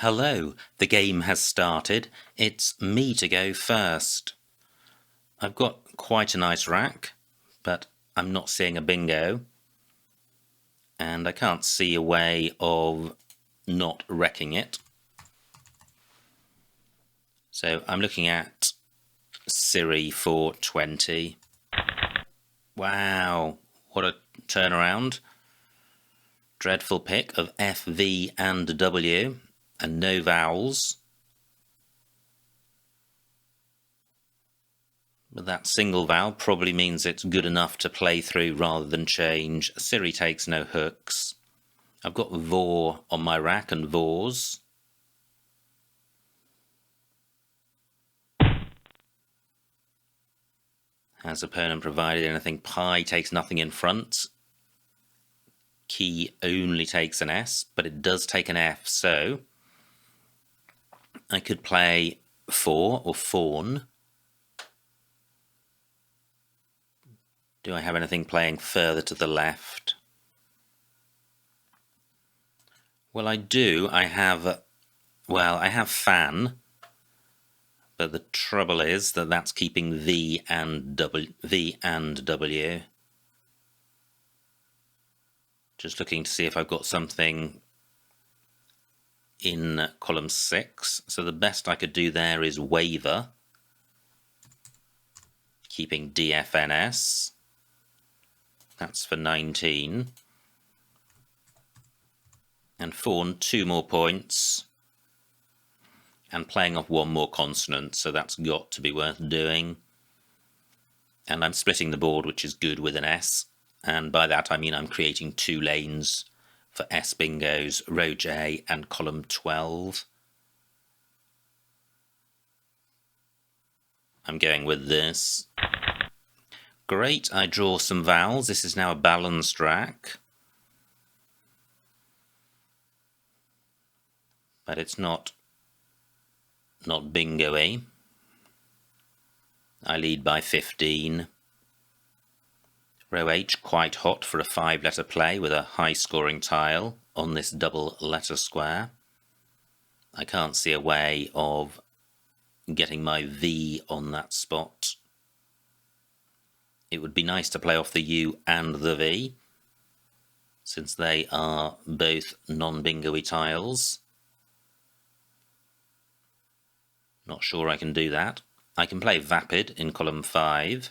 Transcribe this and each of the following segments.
Hello, the game has started. It's me to go first. I've got quite a nice rack, but I'm not seeing a bingo. And I can't see a way of not wrecking it. So I'm looking at Siri for 20. Wow, what a turnaround. Dreadful pick of F, V and W, and no vowels. But that single vowel probably means it's good enough to play through rather than change. Siri takes no hooks. I've got vor on my rack and vors. Has opponent provided anything? Pi takes nothing in front. Key only takes an S, but it does take an F, so I could play for or fawn. Do I have anything playing further to the left? Well, I do. I have fan, but the trouble is that that's keeping V and W. Just looking to see if I've got something in column 6. So the best I could do there is waver, keeping DFNS. That's for 19. And fawn 2 more points. And playing off 1 more consonant, so that's got to be worth doing. And I'm splitting the board, which is good with an S. And by that I mean I'm creating 2 lanes for S bingos, row J and column 12. I'm going with this. Great, I draw some vowels. This is now a balanced rack. But it's not bingo-y. I lead by 15. Row H quite hot for a 5-letter play with a high-scoring tile on this double letter square. I can't see a way of getting my V on that spot. It would be nice to play off the U and the V, since they are both non-bingo-y tiles. Not sure I can do that. I can play vapid in column 5.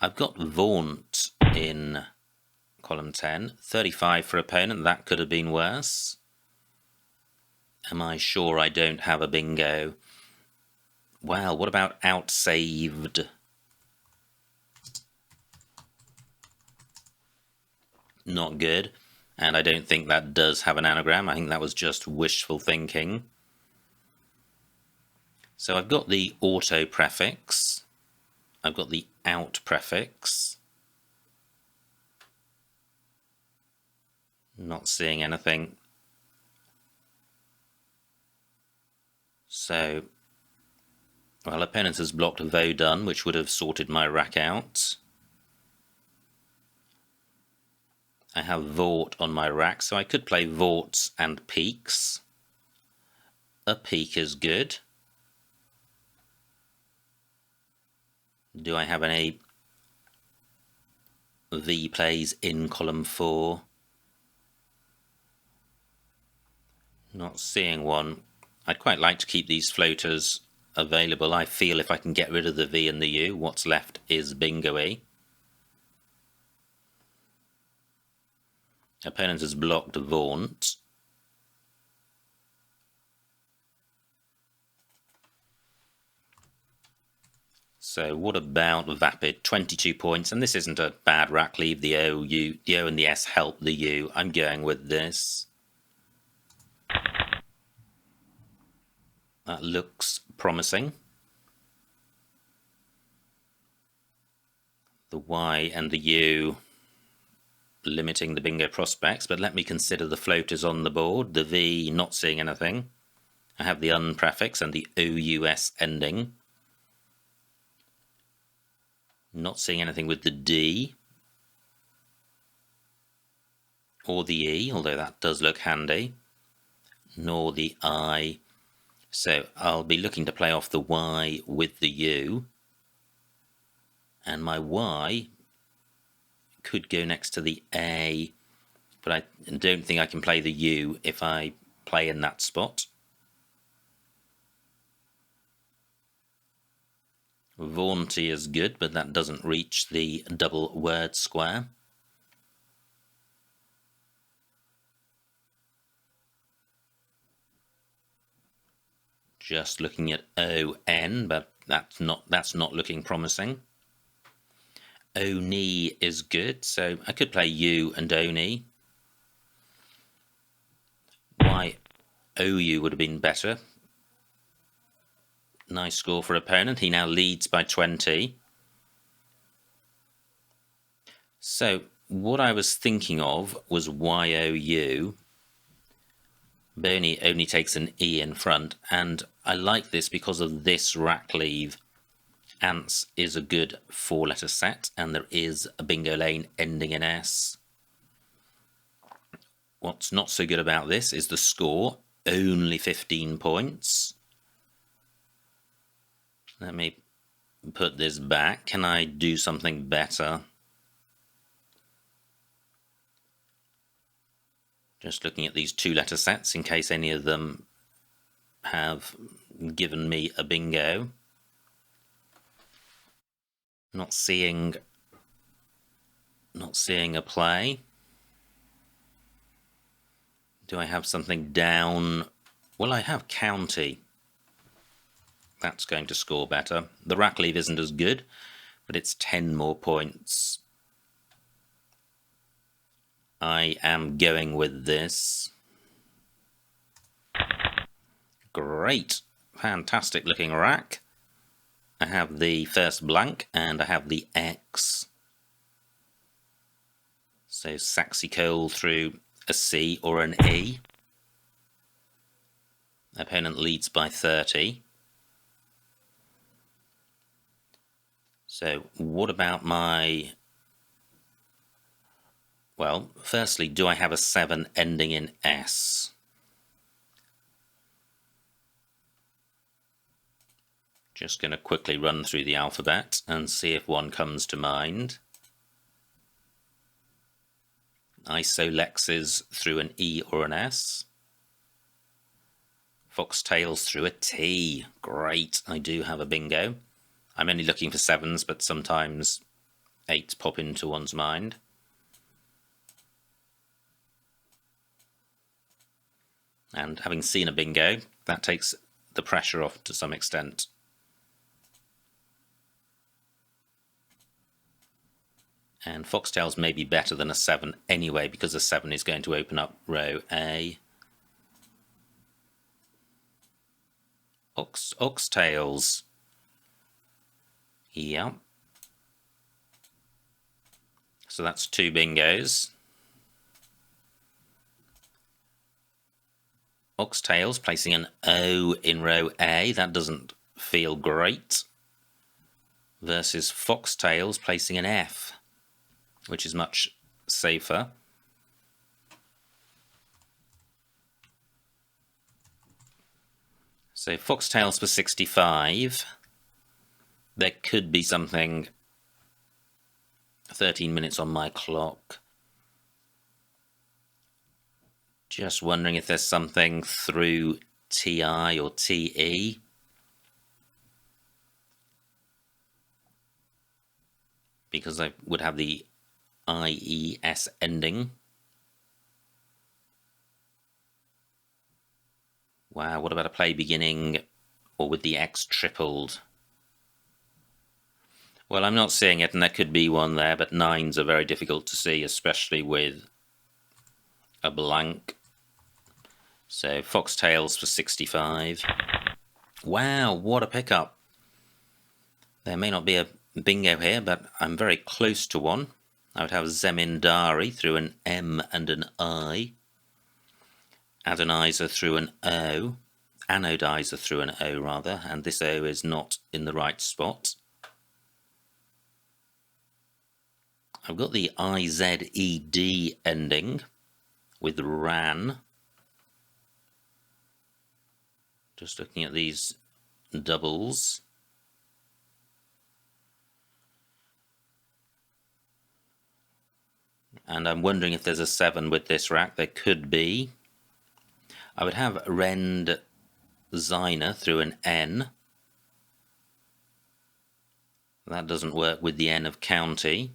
I've got vaunt in column 10. 35 for opponent, that could have been worse. Am I sure I don't have a bingo? Well, what about outsaved? Not good. And I don't think that does have an anagram. I think that was just wishful thinking. So I've got the auto prefix. I've got the out prefix. Not seeing anything. So, well, opponent has blocked vo done, which would have sorted my rack out. I have vort on my rack, so I could play vorts and peaks. A peak is good. Do I have any V plays in column 4? Not seeing one. I'd quite like to keep these floaters available. I feel if I can get rid of the V and the U, what's left is bingo-y. Opponent has blocked vaunt. So what about vapid? 22 points, and this isn't a bad rack. Leave the O, U, the O and the S help the U. I'm going with this. That looks promising. The Y and the U limiting the bingo prospects, but let me consider the floaters on the board. The V, not seeing anything. I have the un prefix and the OUS ending. Not seeing anything with the D or the E, although that does look handy. nor the I. So I'll be looking to play off the Y with the U. And my Y could go next to the A, but I don't think I can play the U if I play in that spot. Vaunty is good, but that doesn't reach the double word square. Just looking at ON, but that's not looking promising. Oni is good, so I could play U and Oni. Why OU would have been better. Nice score for opponent. He now leads by 20. So what I was thinking of was YOU. Bernie only takes an E in front, and I like this because of this rack leave. Ants is a good 4-letter set, and there is a bingo lane ending in S. What's not so good about this is the score, only 15 points. Let me put this back. Can I do something better? Just looking at these 2-letter sets in case any of them have given me a bingo. Not seeing a play. Do I have something down? Well, I have county. That's going to score better. The rack leave isn't as good, but it's 10 more points. I am going with this. Great. Fantastic looking rack. I have the first blank and I have the X. So Saxy Cole through a C or an E. Opponent leads by 30. So what about my... Well, firstly, do I have a 7 ending in S? Just going to quickly run through the alphabet and see if one comes to mind. Isolexes through an E or an S. Foxtails through a T. Great, I do have a bingo. I'm only looking for 7s, but sometimes 8s pop into one's mind. And having seen a bingo, that takes the pressure off to some extent. And Foxtails may be better than a 7 anyway, because a 7 is going to open up row A. Oxtails. Yeah. So that's 2 bingos. Oxtails placing an O in row A. That doesn't feel great. Versus Foxtails placing an F, which is much safer. So Foxtails for 65. There could be something. 13 minutes on my clock. Just wondering if there's something through TI or TE. Because I would have the IES ending. Wow, what about a play beginning or with the X tripled? Well, I'm not seeing it, and there could be one there, but 9s are very difficult to see, especially with a blank. So Foxtails for 65. Wow, what a pickup. There may not be a bingo here, but I'm very close to one. I would have Zemindari through an M and an I. Adonizer through an O. Anodizer through an O, rather, and this O is not in the right spot. I've got the IZED ending with RAN. Just looking at these doubles. And I'm wondering if there's a 7 with this rack. There could be. I would have Rend Ziner through an N. That doesn't work with the N of county.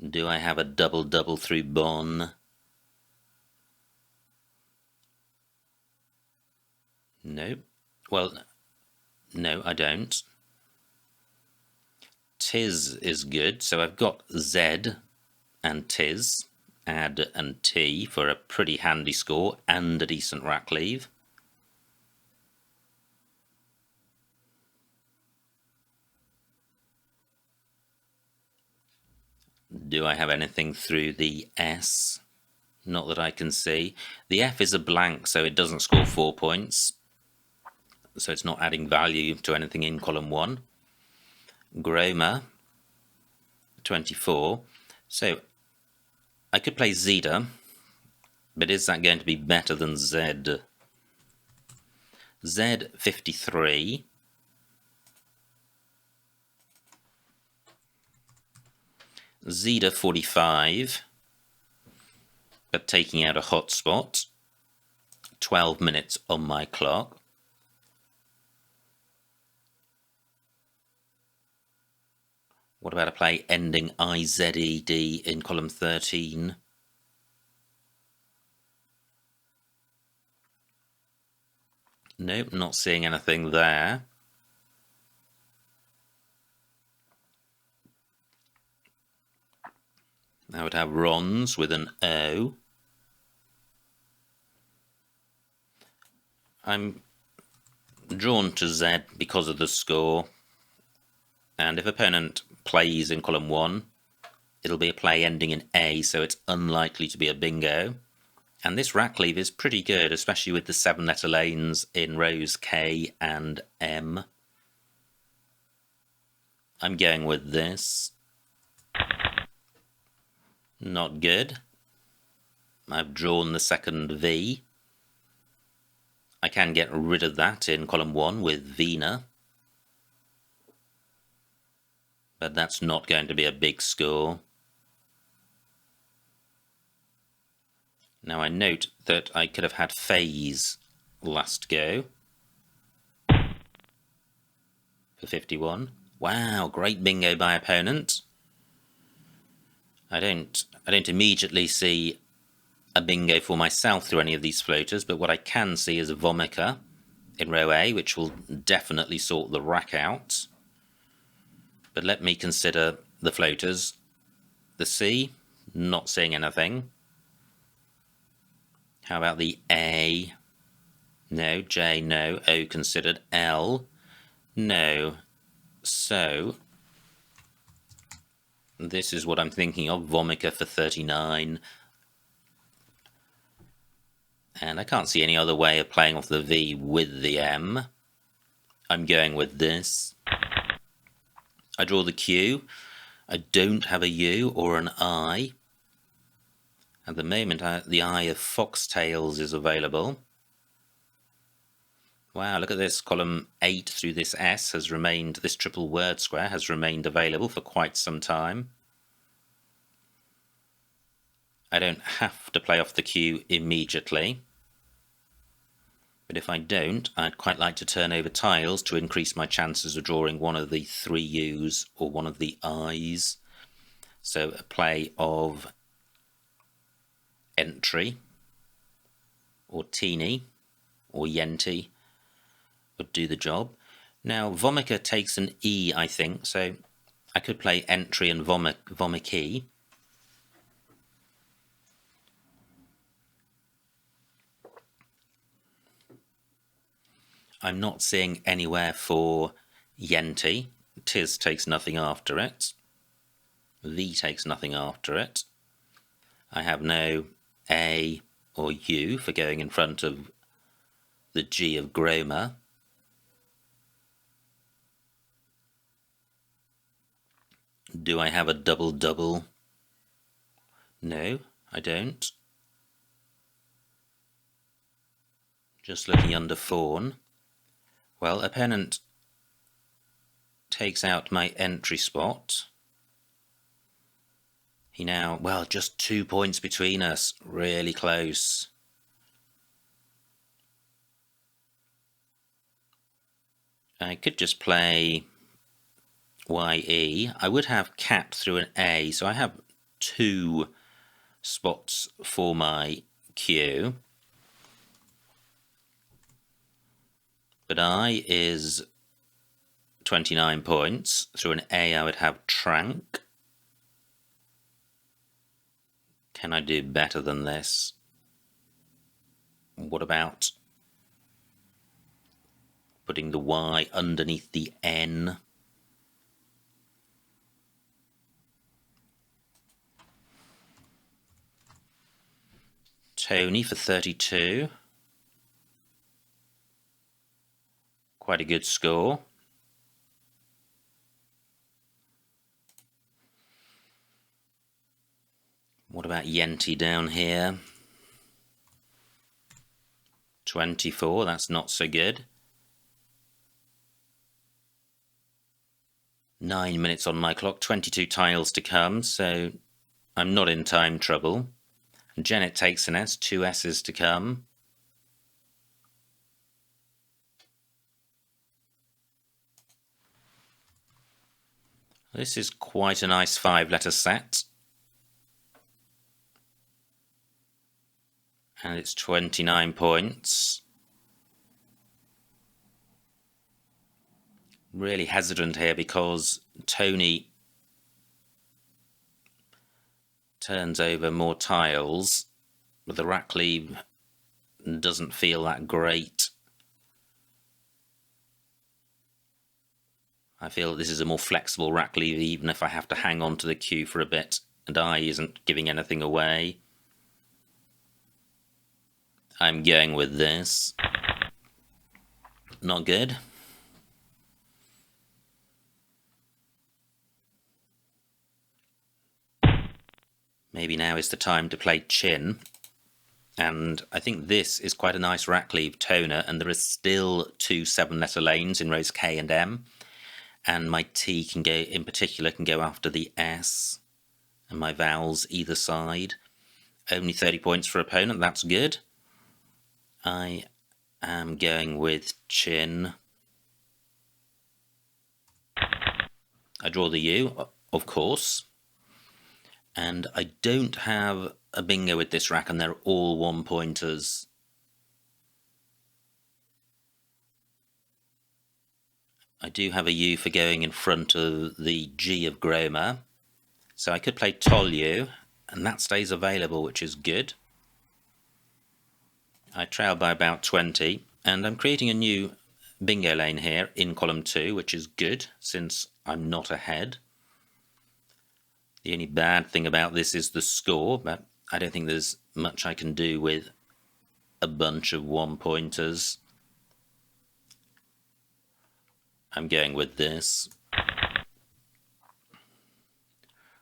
Do I have a double through Bon? No. Well, no, I don't. Tis is good, so I've got Z and Tis, add and T for a pretty handy score and a decent rack leave. Do I have anything through the S? Not that I can see. The F is a blank, so it doesn't score 4 points. So it's not adding value to anything in column 1. Groma, 24. So I could play Zeta, but is that going to be better than Z? Z, 53. Zeta, 45. But taking out a hotspot. 12 minutes on my clock. What about a play ending IZED in column 13? Nope, not seeing anything there. I would have Rons with an O. I'm drawn to Z because of the score. And if opponent plays in column 1, it'll be a play ending in A, so it's unlikely to be a bingo. And this rack leave is pretty good, especially with the 7-letter lanes in rows K and M. I'm going with this. Not good. I've drawn the second V. I can get rid of that in column 1 with Vina. But that's not going to be a big score. Now I note that I could have had Phase last go for 51. Wow, great bingo by opponent. I don't immediately see a bingo for myself through any of these floaters, but what I can see is a Vomica in row A, which will definitely sort the rack out. But let me consider the floaters. The C, not seeing anything. How about the A? No. J, no. O considered. L, no. So this is what I'm thinking of. Vomica for 39. And I can't see any other way of playing off the V with the M. I'm going with this. I draw the Q. I don't have a U or an I. At the moment, the I of Foxtails is available. Wow, look at this. Column 8 through this S has remained, this triple word square has remained available for quite some time. I don't have to play off the Q immediately. But if I don't, I'd quite like to turn over tiles to increase my chances of drawing one of the 3 U's or one of the I's. So a play of Entry or Teeny or Yenti would do the job. Now Vomica takes an E, I think, so I could play Entry and Vomiki. I'm not seeing anywhere for Yenti. Tis takes nothing after it. V takes nothing after it. I have no A or U for going in front of the G of Groma. Do I have a double? No, I don't. Just looking under fawn. Well, opponent takes out my entry spot. He now, well, just 2 points between us, really close. I could just play YE. I would have capped through an A, so I have 2 spots for my Q. But I is 29 points. Through an A I would have Trank. Can I do better than this? What about putting the Y underneath the N? Tony for 32. Quite a good score. What about Yenti down here? 24, that's not so good. 9 minutes on my clock, 22 tiles to come, so I'm not in time trouble. Janet takes an S, 2 S's to come. This is quite a nice 5-letter set. And it's 29 points. Really hesitant here because Tony turns over more tiles, but the rack leave doesn't feel that great. I feel this is a more flexible rack leave even if I have to hang on to the queue for a bit, and I isn't giving anything away. I'm going with this. Not good. Maybe now is the time to play Chin. And I think this is quite a nice rack leave toner, and there is still 2 7-letter lanes in rows K and M. And my T can go, in particular, can go after the S, and my vowels either side. Only 30 points for opponent, that's good. I am going with Chin. I draw the U, of course. And I don't have a bingo with this rack, and they're all 1-pointers. I do have a U for going in front of the G of Groma. So I could play Tolu, and that stays available, which is good. I trail by about 20, and I'm creating a new bingo lane here in column 2, which is good since I'm not ahead. The only bad thing about this is the score, but I don't think there's much I can do with a bunch of 1-pointers. I'm going with this.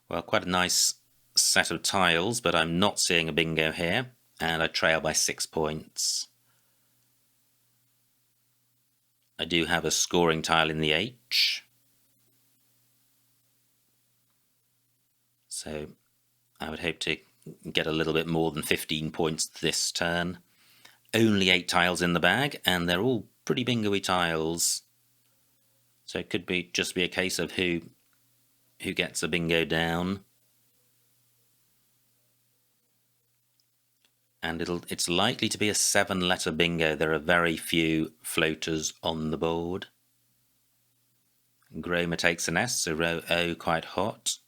Well, quite a nice set of tiles, but I'm not seeing a bingo here. And I trail by 6 points. I do have a scoring tile in the H. So I would hope to get a little bit more than 15 points this turn. Only 8 tiles in the bag, and they're all pretty bingo-y tiles. So it could be just be a case of who gets a bingo down. And it's likely to be a 7-letter bingo. There are very few floaters on the board. Groma takes an S, so row O quite hot.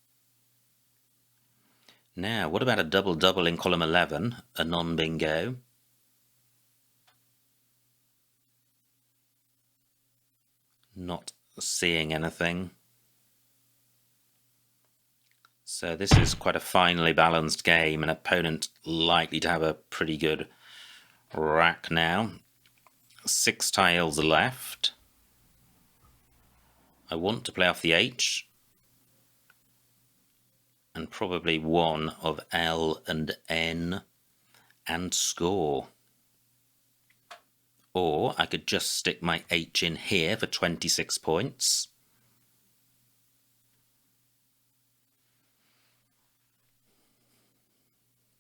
Now, what about a double-double in column 11, a non-bingo? Not seeing anything. So this is quite a finely balanced game, an opponent likely to have a pretty good rack now. 6 tiles left. I want to play off the H, and probably one of L and N, and score. Or I could just stick my H in here for 26 points.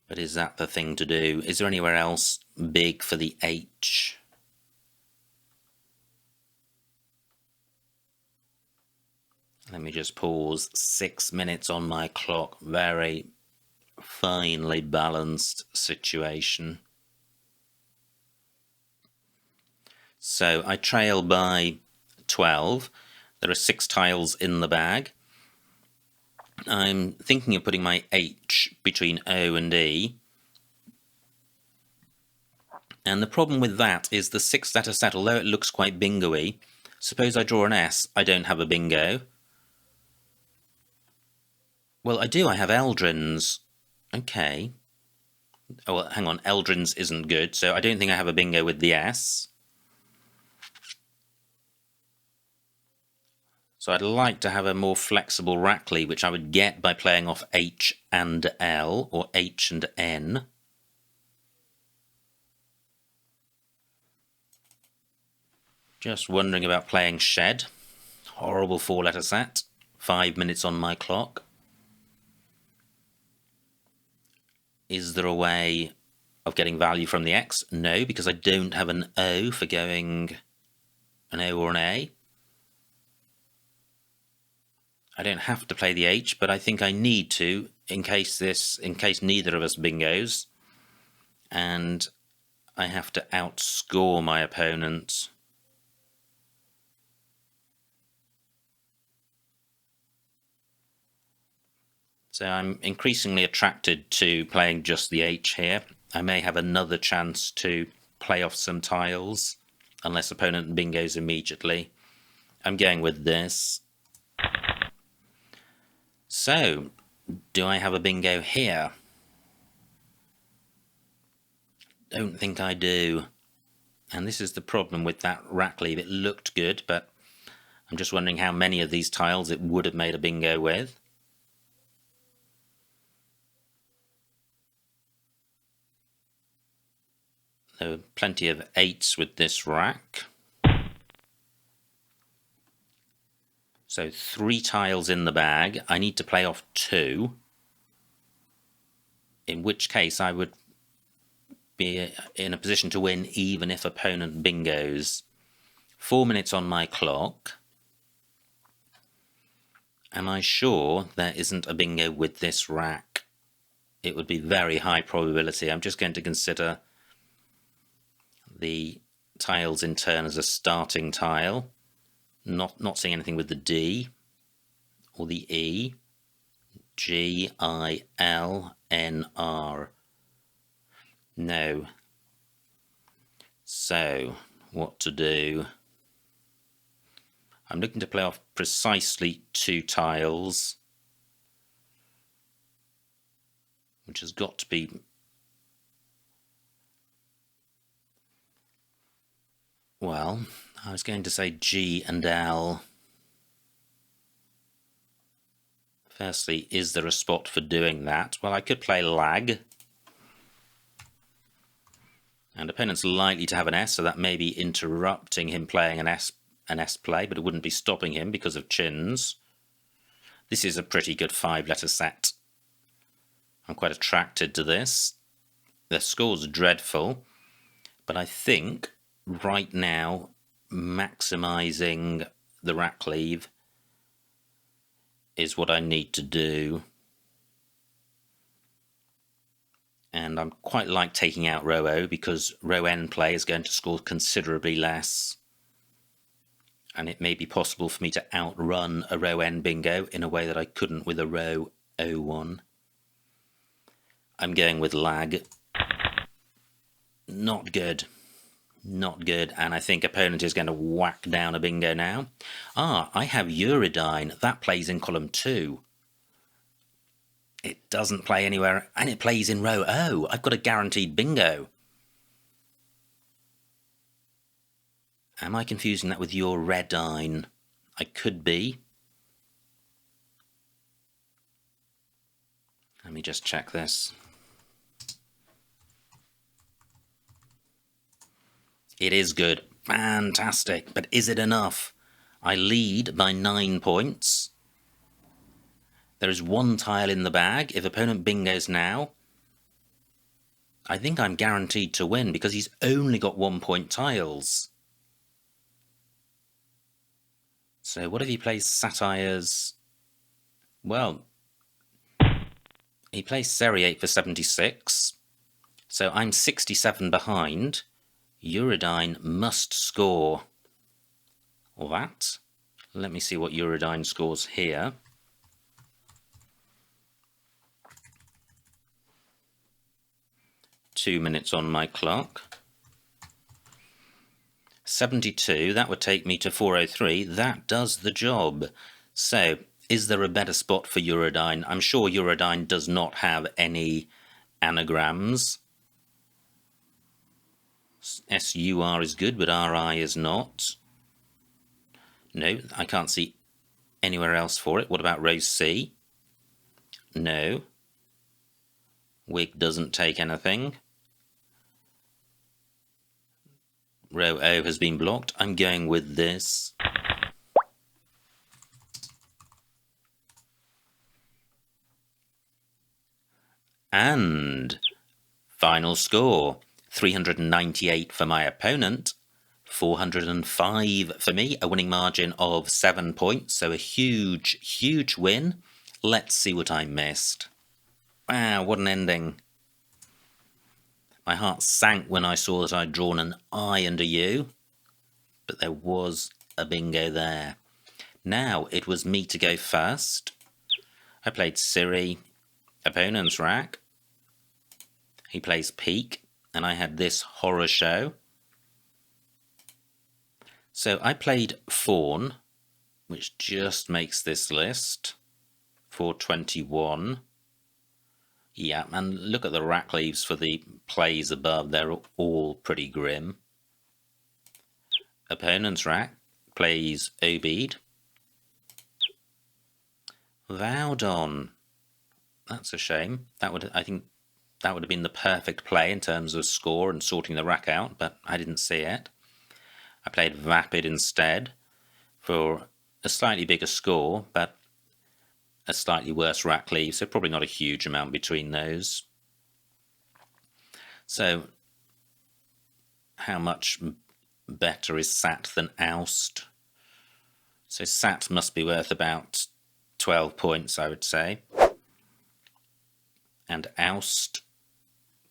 But is that the thing to do? Is there anywhere else big for the H? Let me just pause. 6 minutes on my clock. Very finely balanced situation. So I trail by 12. There are 6 tiles in the bag. I'm thinking of putting my H between O and E. And the problem with that is the 6-letter set, although it looks quite bingo-y, suppose I draw an S, I don't have a bingo. Well, I do, I have Eldrin's. Okay. Oh, well, hang on, Eldrin's isn't good, so I don't think I have a bingo with the S. So I'd like to have a more flexible Rackley, which I would get by playing off H and L, or H and N. Just wondering about playing Shed. Horrible 4-letter set. 5 minutes on my clock. Is there a way of getting value from the X? No, because I don't have an O for going an O or an A. I don't have to play the H, but I think I need to in case neither of us bingos, and I have to outscore my opponent. So I'm increasingly attracted to playing just the H here. I may have another chance to play off some tiles, unless opponent bingos immediately. I'm going with this. So, do I have a bingo here? Don't think I do. And this is the problem with that Rackley. It looked good, but I'm just wondering how many of these tiles it would have made a bingo with. There are plenty of 8s with this rack. So 3 tiles in the bag. I need to play off 2. In which case I would be in a position to win even if opponent bingos. 4 minutes on my clock. Am I sure there isn't a bingo with this rack? It would be very high probability. I'm just going to consider the tiles in turn as a starting tile. Not seeing anything with the D or the E. G, I, L, N, R. No. So, what to do? I'm looking to play off precisely 2 tiles, which has got to be... Well, I was going to say G and L. Firstly, is there a spot for doing that? Well, I could play lag. And opponent's likely to have an S, so that may be interrupting him playing an S play, but it wouldn't be stopping him because of chins. This is a pretty good 5-letter set. I'm quite attracted to this. The score's dreadful, but I think right now maximising the rack leave is what I need to do. And I'm quite like taking out row O because row N play is going to score considerably less. And it may be possible for me to outrun a row N bingo in a way that I couldn't with a row O one. I'm going with lag. Not good. Not good, and I think opponent is going to whack down a bingo now. Ah, I have Uridine. That plays in column 2. It doesn't play anywhere, and it plays in row O. I've got a guaranteed bingo. Am I confusing that with your Redine? I could be. Let me just check this. It is good. Fantastic. But is it enough? I lead by 9 points. There is 1 tile in the bag. If opponent bingos now, I think I'm guaranteed to win because he's only got 1-point tiles. So what if he plays satires? Well, he plays Seriate for 76. So I'm 67 behind. Hriday must score that. Let me see what Hriday scores here. Two minutes on my clock. 72, that would take me to 403. That does the job. So, is there a better spot for Hriday? I'm sure Hriday does not have any anagrams. SUR is good, but RI is not. No, I can't see anywhere else for it. What about row C? No. Wig doesn't take anything. Row O has been blocked. I'm going with this. And final score, 398 for my opponent, 405 for me, a winning margin of 7 points, so a huge, huge win. Let's see what I missed. Wow, what an ending. My heart sank when I saw that I'd drawn an I and a U, but there was a bingo there. Now it was me to go first. I played Siri, opponent's rack. He plays Peak, and I had this horror show. So I played Fawn, which just makes this list, 421. Yeah, and look at the rack leaves for the plays above, they're all pretty grim. Opponent's rack plays Obeid. Vowdon. That's a shame. I think that would have been the perfect play in terms of score and sorting the rack out, but I didn't see it. I played Vapid instead for a slightly bigger score, but a slightly worse rack leave, so probably not a huge amount between those. So, how much better is Sat than Oust? So Sat must be worth about 12 points, I would say. And Oust,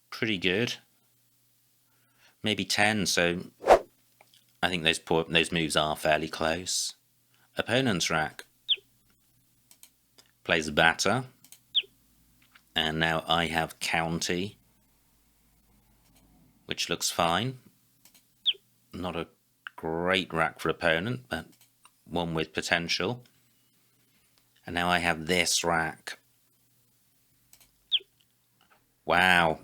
pretty good. Maybe 10, so I think those moves are fairly close. Opponent's rack plays Batter, and now I have County, which looks fine. Not a great rack for opponent, but one with potential. And now I have this rack. Wow,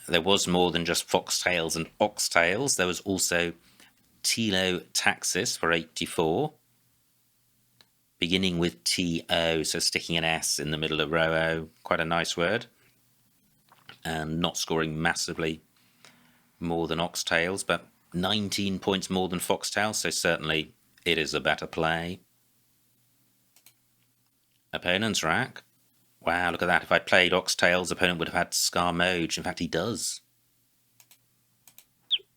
there was more than just Foxtails and Oxtails. There was also Tilo Taxis for 84. Beginning with T-O, so sticking an S in the middle of row O. Quite a nice word. And not scoring massively more than Oxtails, but 19 points more than Foxtails, so certainly it is a better play. Opponent's rack. Wow, look at that. If I played Oxtails, opponent would have had Scarmoge. In fact, he does.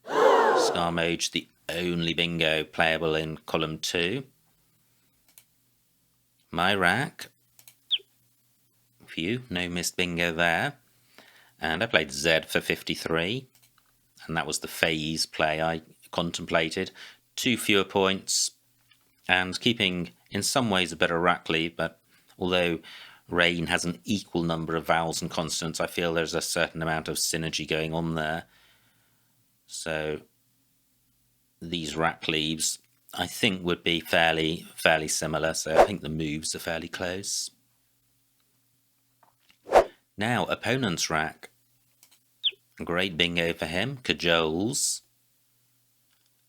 Scarmoge, the only bingo playable in column 2. My rack. Phew, no missed bingo there. And I played Z for 53. And that was the phase play I contemplated. 2 fewer points. And keeping, in some ways, a better rack lead, but although Rain has an equal number of vowels and consonants, I feel there's a certain amount of synergy going on there. So these rack leaves, I think, would be fairly similar, so I think the moves are fairly close. Now, opponent's rack. Great bingo for him. Cajoles.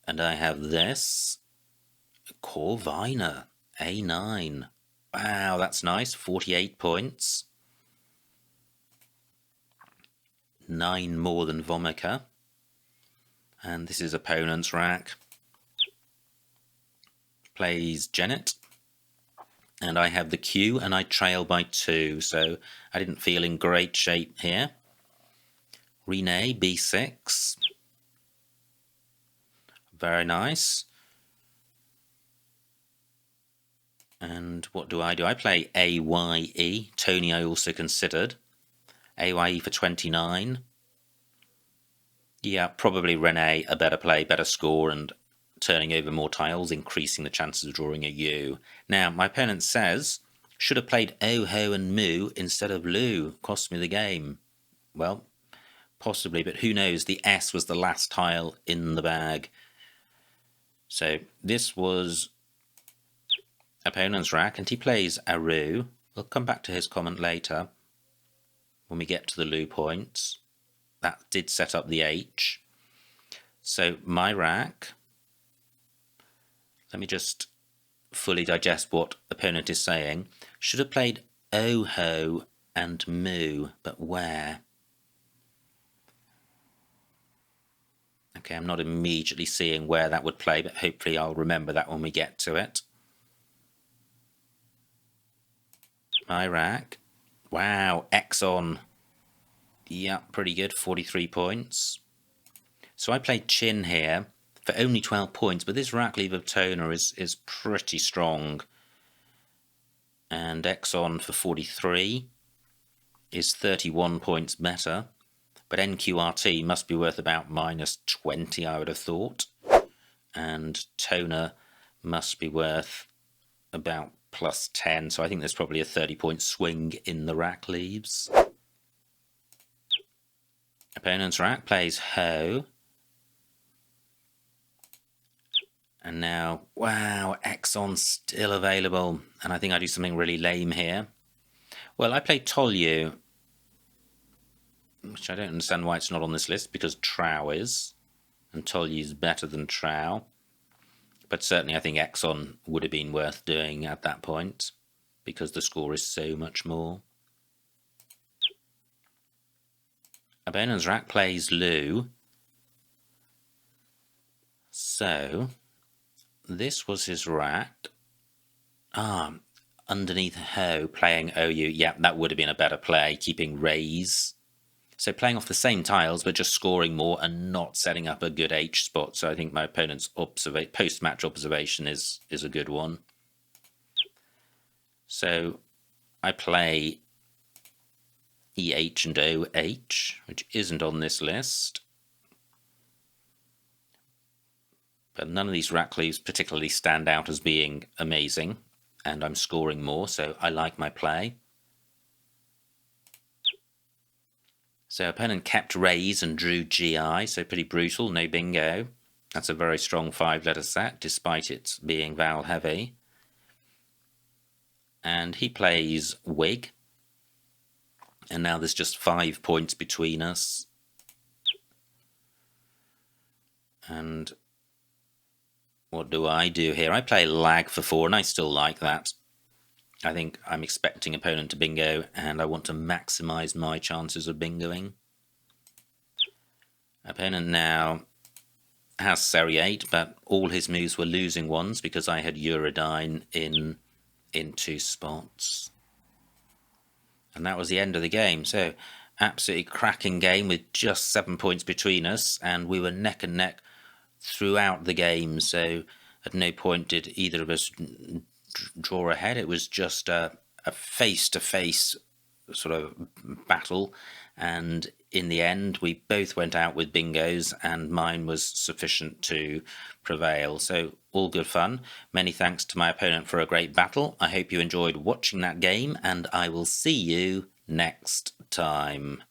And I have this. Corvina. A9. Wow, that's nice. 48 points. 9 more than Vomica. And this is opponent's rack. Plays Janet. And I have the Q, and I trail by 2, so I didn't feel in great shape here. Hriday, B6. Very nice. And what do? I play AYE. Tony I also considered. AYE for 29. Yeah, probably Rene a better play, better score, and turning over more tiles, increasing the chances of drawing a U. Now, my opponent says, should have played Oh-Ho and Moo instead of Lou. Cost me the game. Well, possibly, but who knows? The S was the last tile in the bag. So this was opponent's rack, and he plays Aru. We'll come back to his comment later when we get to the Lou points. That did set up the H. So my rack, let me just fully digest what opponent is saying. Should have played Oh-Ho and Moo, but where? Okay, I'm not immediately seeing where that would play, but hopefully I'll remember that when we get to it. My rack. Wow, Exxon. Yeah, pretty good, 43 points. So I played Chin here for only 12 points, but this rack leave of Toner is pretty strong. And Exxon for 43 is 31 points better. But NQRT must be worth about -20, I would have thought. And Toner must be worth about +10, so I think there's probably a 30-point swing in the rack leaves. Opponent's rack plays Ho. And now, wow, Exxon still available. And I think I do something really lame here. Well, I played Tolyu, which I don't understand why it's not on this list, because Trow is. And Tolyu's better than Trow. But certainly I think Exxon would have been worth doing at that point, because the score is so much more. Opponent's rack plays Lou. So this was his rack. Underneath Ho, playing OU. Yeah, that would have been a better play, keeping Rays. So playing off the same tiles, but just scoring more and not setting up a good H spot. So I think my opponent's post-match observation is a good one. So I play EH and OH, which isn't on this list. But none of these rack leaves particularly stand out as being amazing, and I'm scoring more, so I like my play. So opponent kept Rays and drew GI, so pretty brutal, no bingo. That's a very strong 5-letter set, despite it being vowel heavy. And he plays Wig. And now there's just 5 points between us. And what do I do here? I play Lag for 4, and I still like that. I think I'm expecting opponent to bingo, and I want to maximise my chances of bingoing. Opponent now has Seriate, but all his moves were losing ones because I had Uridine in 2 spots. And that was the end of the game. So absolutely cracking game with just 7 points between us, and we were neck and neck throughout the game. So at no point did either of us draw ahead. It was just a face-to-face sort of battle, and in the end we both went out with bingos, and mine was sufficient to prevail. So all good fun. Many thanks to my opponent for a great battle. I hope you enjoyed watching that game, and I will see you next time.